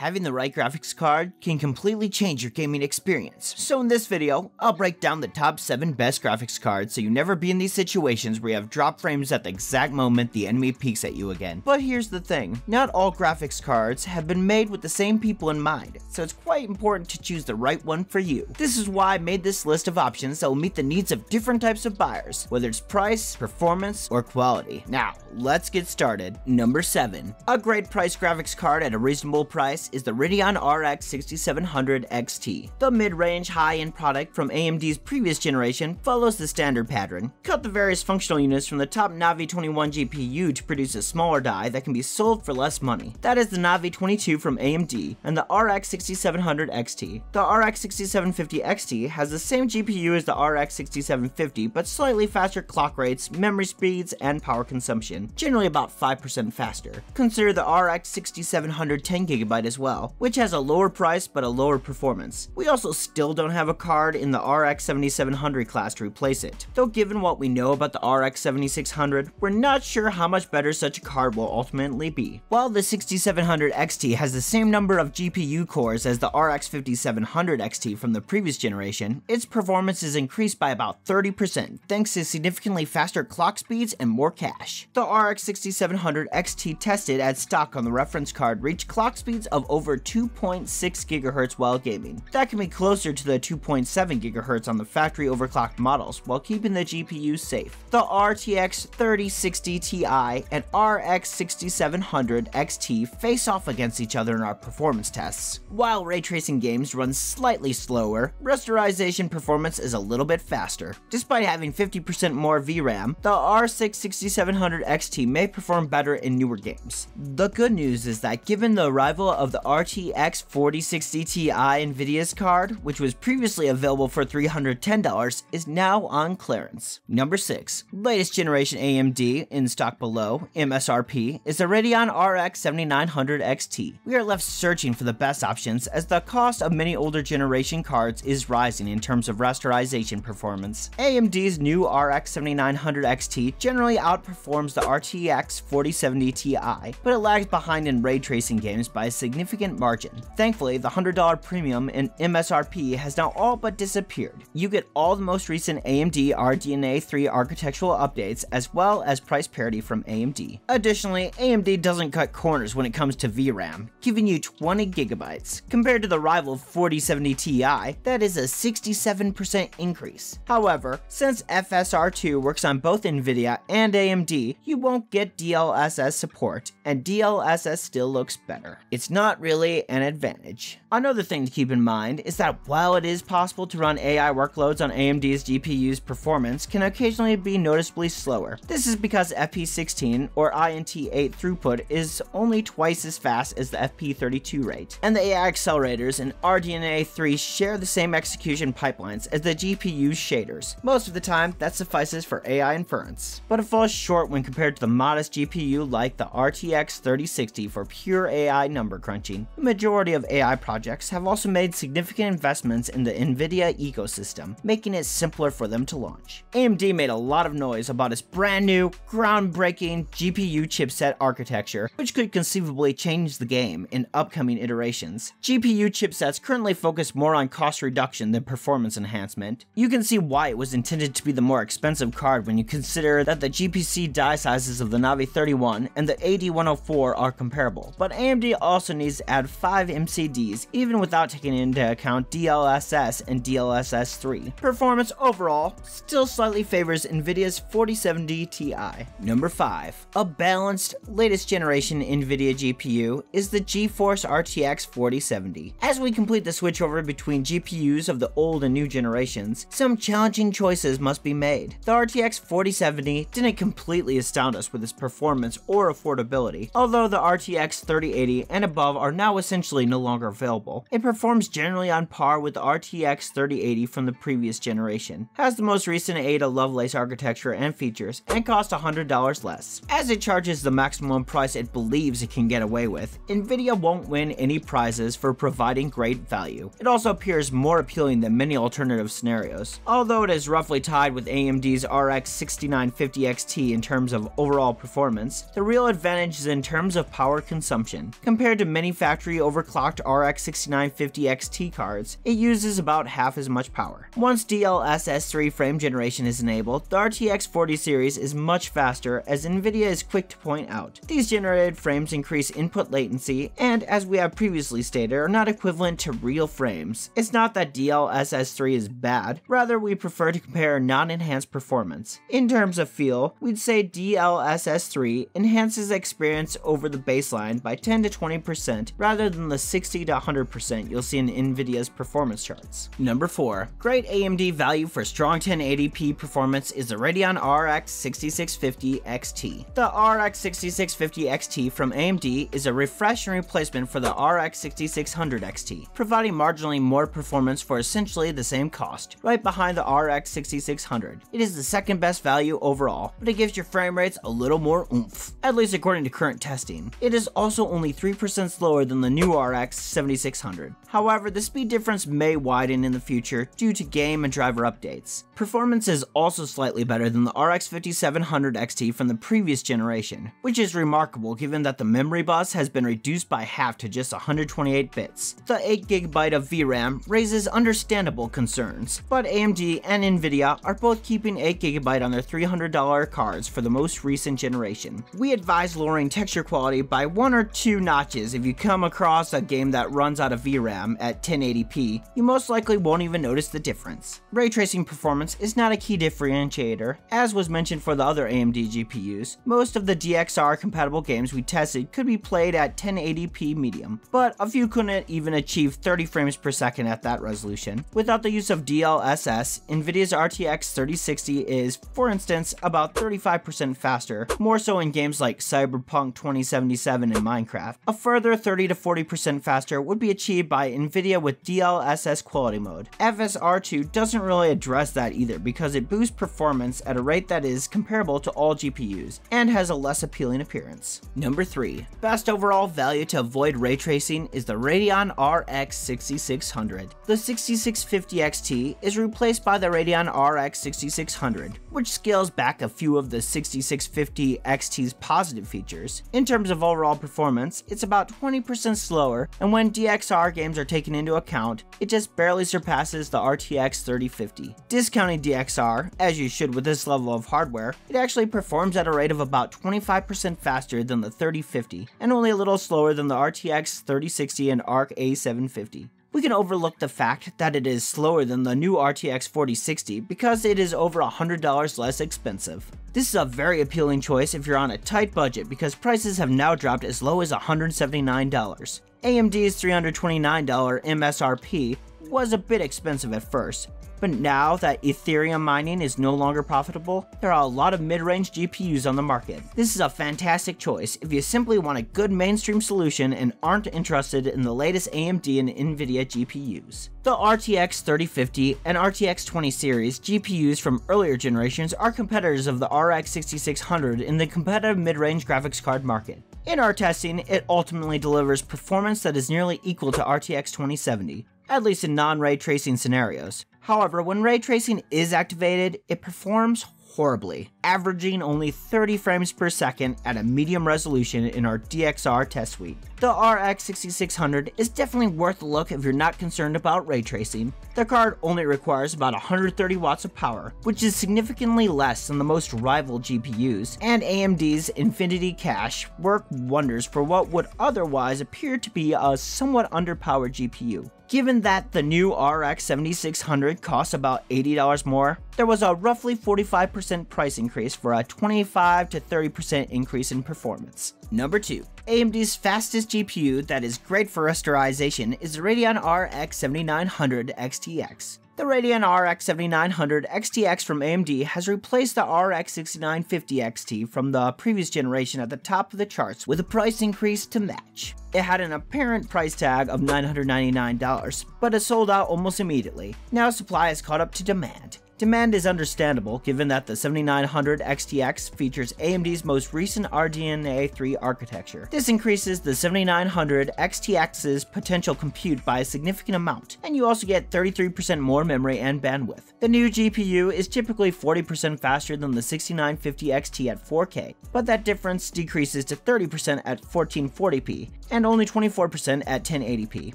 Having the right graphics card can completely change your gaming experience. So in this video, I'll break down the top 7 best graphics cards so you never be in these situations where you have drop frames at the exact moment the enemy peeks at you again. But here's the thing, not all graphics cards have been made with the same people in mind, so it's quite important to choose the right one for you. This is why I made this list of options that will meet the needs of different types of buyers, whether it's price, performance, or quality. Now, let's get started. Number 7. A great price graphics card at a reasonable price is the Radeon RX 6700 XT. The mid-range high-end product from AMD's previous generation follows the standard pattern. Cut the various functional units from the top Navi 21 GPU to produce a smaller die that can be sold for less money. That is the Navi 22 from AMD and the RX 6700 XT. The RX 6750 XT has the same GPU as the RX 6750 but slightly faster clock rates, memory speeds, and power consumption, generally about 5% faster. Consider the RX 6700 10GB as well, which has a lower price but a lower performance. We also still don't have a card in the RX 7700 class to replace it, though given what we know about the RX 7600, we're not sure how much better such a card will ultimately be. While the 6700 XT has the same number of GPU cores as the RX 5700 XT from the previous generation, its performance is increased by about 30% thanks to significantly faster clock speeds and more cache. The RX 6700 XT tested at stock on the reference card reached clock speeds of over 2.6 GHz while gaming. That can be closer to the 2.7 GHz on the factory overclocked models while keeping the GPU safe. The RTX 3060 Ti and RX 6700 XT face off against each other in our performance tests. While ray tracing games run slightly slower, rasterization performance is a little bit faster. Despite having 50% more VRAM, the RX 6700 XT may perform better in newer games. The good news is that given the arrival of the RTX 4060 Ti Nvidia's card, which was previously available for $310, is now on clearance. Number 6. Latest generation AMD, in stock below, MSRP, is the Radeon RX 7900 XT. We are left searching for the best options as the cost of many older generation cards is rising in terms of rasterization performance. AMD's new RX 7900 XT generally outperforms the RTX 4070 Ti, but it lags behind in ray tracing games by a significant margin. Thankfully, the $100 premium in MSRP has now all but disappeared. You get all the most recent AMD RDNA 3 architectural updates as well as price parity from AMD. Additionally, AMD doesn't cut corners when it comes to VRAM, giving you 20 GB. Compared to the rival 4070 Ti, that is a 67% increase. However, since FSR2 works on both Nvidia and AMD, you won't get DLSS support, and DLSS still looks better. It's not really an advantage. Another thing to keep in mind is that while it is possible to run AI workloads on AMD's GPU's performance can occasionally be noticeably slower. This is because FP16 or INT8 throughput is only twice as fast as the FP32 rate, and the AI accelerators in RDNA 3 share the same execution pipelines as the GPU's shaders. Most of the time, that suffices for AI inference, but it falls short when compared to the modest GPU like the RTX 3060 for pure AI number crunching. The majority of AI projects have also made significant investments in the Nvidia ecosystem, making it simpler for them to launch. AMD made a lot of noise about its brand new, groundbreaking GPU chipset architecture, which could conceivably change the game in upcoming iterations. GPU chipsets currently focus more on cost reduction than performance enhancement. You can see why it was intended to be the more expensive card when you consider that the GPC die sizes of the Navi 31 and the AD104 are comparable, but AMD also needs to add 5 MCDs even without taking into account DLSS and DLSS 3. Performance overall still slightly favors Nvidia's 4070 Ti. Number 5. A balanced, latest generation Nvidia GPU is the GeForce RTX 4070. As we complete the switchover between GPUs of the old and new generations, some challenging choices must be made. The RTX 4070 didn't completely astound us with its performance or affordability, although the RTX 3080 and above are now essentially no longer available. It performs generally on par with the RTX 3080 from the previous generation, has the most recent Ada Lovelace architecture and features, and costs $100 less. As it charges the maximum price it believes it can get away with, Nvidia won't win any prizes for providing great value. It also appears more appealing than many alternative scenarios. Although it is roughly tied with AMD's RX 6950 XT in terms of overall performance, the real advantage is in terms of power consumption. Compared to many any factory overclocked RX 6950 XT cards, it uses about half as much power. Once DLSS 3 frame generation is enabled, the RTX 40 series is much faster, as Nvidia is quick to point out. These generated frames increase input latency and, as we have previously stated, are not equivalent to real frames. It's not that DLSS 3 is bad, rather we prefer to compare non-enhanced performance. In terms of feel, we'd say DLSS 3 enhances the experience over the baseline by 10 to 20% rather than the 60 to 100% you'll see in Nvidia's performance charts. Number 4. Great AMD value for strong 1080p performance is the Radeon RX 6650 XT. The RX 6650 XT from AMD is a refresh and replacement for the RX 6600 XT, providing marginally more performance for essentially the same cost, right behind the RX 6600. It is the second best value overall, but it gives your frame rates a little more oomph, at least according to current testing. It is also only 3% slower than the new RX 7600. However, the speed difference may widen in the future due to game and driver updates. Performance is also slightly better than the RX 5700 XT from the previous generation, which is remarkable given that the memory bus has been reduced by half to just 128 bits. The 8GB of VRAM raises understandable concerns, but AMD and Nvidia are both keeping 8GB on their $300 cards for the most recent generation. We advise lowering texture quality by 1 or 2 notches if you come across a game that runs out of VRAM at 1080p. You most likely won't even notice the difference. Ray tracing performance is not a key differentiator. As was mentioned for the other AMD GPUs, most of the DXR compatible games we tested could be played at 1080p medium, but a few couldn't even achieve 30 frames per second at that resolution. Without the use of DLSS, Nvidia's RTX 3060 is, for instance, about 35% faster, more so in games like Cyberpunk 2077 and Minecraft. A further 30 to 40% faster would be achieved by Nvidia with DLSS quality mode. FSR2 doesn't really address that either because it boosts performance at a rate that is comparable to all GPUs and has a less appealing appearance. Number 3. Best overall value to avoid ray tracing is the Radeon RX 6600. The 6650 XT is replaced by the Radeon RX 6600, which scales back a few of the 6650 XT's positive features. In terms of overall performance, it's about 20% slower, and when DXR games are taken into account, it just barely surpasses the RTX 3050. Discounting DXR, as you should with this level of hardware, it actually performs at a rate of about 25% faster than the 3050, and only a little slower than the RTX 3060 and ARC A750. We can overlook the fact that it is slower than the new RTX 4060 because it is over $100 less expensive. This is a very appealing choice if you're on a tight budget because prices have now dropped as low as $179. AMD's $329 MSRP was a bit expensive at first, but now that Ethereum mining is no longer profitable, there are a lot of mid-range GPUs on the market. This is a fantastic choice if you simply want a good mainstream solution and aren't interested in the latest AMD and Nvidia GPUs. The RTX 3050 and RTX 20 series GPUs from earlier generations are competitors of the RX 6600 in the competitive mid-range graphics card market. In our testing, it ultimately delivers performance that is nearly equal to RTX 2070, at least in non-ray tracing scenarios. However, when ray tracing is activated, it performs horribly, averaging only 30 frames per second at a medium resolution in our DXR test suite. The RX 6600 is definitely worth a look if you're not concerned about ray tracing. The card only requires about 130 watts of power, which is significantly less than the most rival GPUs, and AMD's Infinity Cache work wonders for what would otherwise appear to be a somewhat underpowered GPU. Given that the new RX 7600 costs about $80 more, there was a roughly 45% price increase for a 25 to 30% increase in performance. Number 2. AMD's fastest GPU that is great for rasterization is the Radeon RX 7900 XTX. The Radeon RX 7900 XTX from AMD has replaced the RX 6950 XT from the previous generation at the top of the charts with a price increase to match. It had an apparent price tag of $999, but it sold out almost immediately. Now supply has caught up to demand. Demand is understandable given that the 7900 XTX features AMD's most recent RDNA 3 architecture. This increases the 7900 XTX's potential compute by a significant amount, and you also get 33% more memory and bandwidth. The new GPU is typically 40% faster than the 6950 XT at 4K, but that difference decreases to 30% at 1440p, and only 24% at 1080p.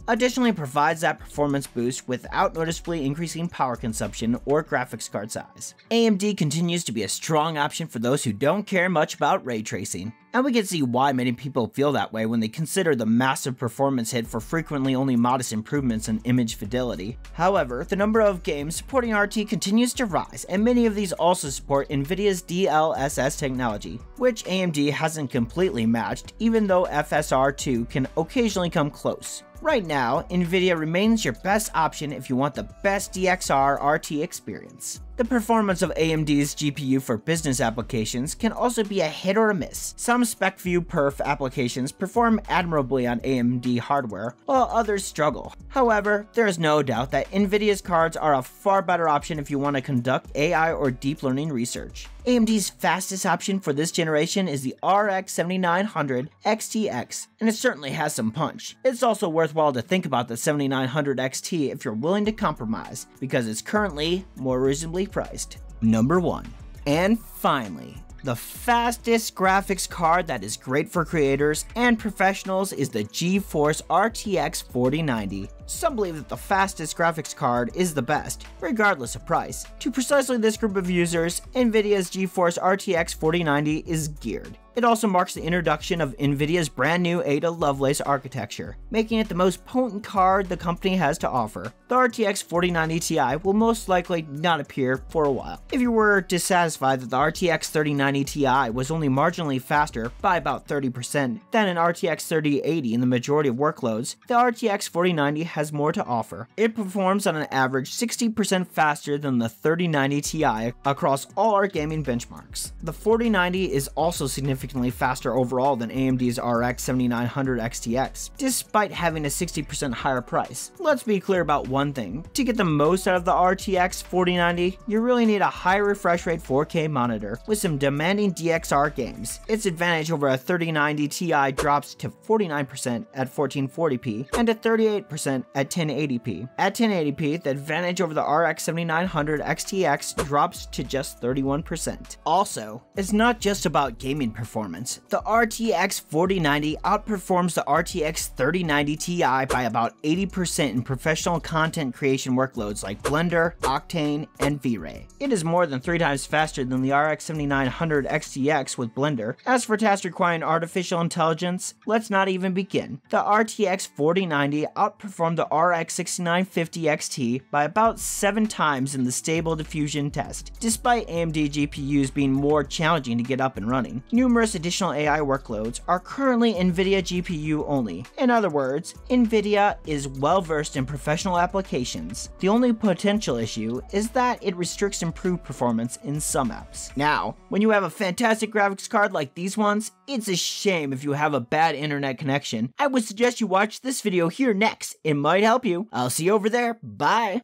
Additionally, it provides that performance boost without noticeably increasing power consumption or graphics card size. AMD continues to be a strong option for those who don't care much about ray tracing, and we can see why many people feel that way when they consider the massive performance hit for frequently only modest improvements in image fidelity. However, the number of games supporting RT continues to rise, and many of these also support Nvidia's DLSS technology, which AMD hasn't completely matched, even though FSR2 can occasionally come close. Right now, Nvidia remains your best option if you want the best DXR RT experience. The performance of AMD's GPU for business applications can also be a hit or a miss. Some spec-view perf applications perform admirably on AMD hardware, while others struggle. However, there is no doubt that Nvidia's cards are a far better option if you want to conduct AI or deep learning research. AMD's fastest option for this generation is the RX 7900 XTX, and it certainly has some punch. It's also worthwhile to think about the 7900 XT if you're willing to compromise, because it's currently more reasonably priced. Number 1. And finally, the fastest graphics card that is great for creators and professionals is the GeForce RTX 4090. Some believe that the fastest graphics card is the best, regardless of price. To precisely this group of users, Nvidia's GeForce RTX 4090 is geared. It also marks the introduction of Nvidia's brand new Ada Lovelace architecture, making it the most potent card the company has to offer. The RTX 4090 Ti will most likely not appear for a while. If you were dissatisfied that the RTX 3090 Ti was only marginally faster by about 30% than an RTX 3080 in the majority of workloads, the RTX 4090 has more to offer. It performs on an average 60% faster than the 3090 Ti across all our gaming benchmarks. The 4090 is also significantly faster overall than AMD's RX 7900 XTX, despite having a 60% higher price. Let's be clear about one thing: to get the most out of the RTX 4090, you really need a high refresh rate 4K monitor with some demanding DXR games. Its advantage over a 3090 Ti drops to 49% at 1440p and to 38% at 1080p. At 1080p, the advantage over the RX 7900 XTX drops to just 31%. Also, it's not just about gaming performance. The RTX 4090 outperforms the RTX 3090 Ti by about 80% in professional content creation workloads like Blender, Octane, and V-Ray. It is more than 3 times faster than the RX 7900 XTX with Blender. As for tasks requiring artificial intelligence, let's not even begin. The RTX 4090 outperformed the RX 6950 XT by about 7 times in the Stable Diffusion test, despite AMD GPUs being more challenging to get up and running. Numerous additional AI workloads are currently NVIDIA GPU only. In other words, NVIDIA is well versed in professional applications. The only potential issue is that it restricts improved performance in some apps. Now, when you have a fantastic graphics card like these ones, it's a shame if you have a bad internet connection. I would suggest you watch this video here next. It might help you. I'll see you over there. Bye.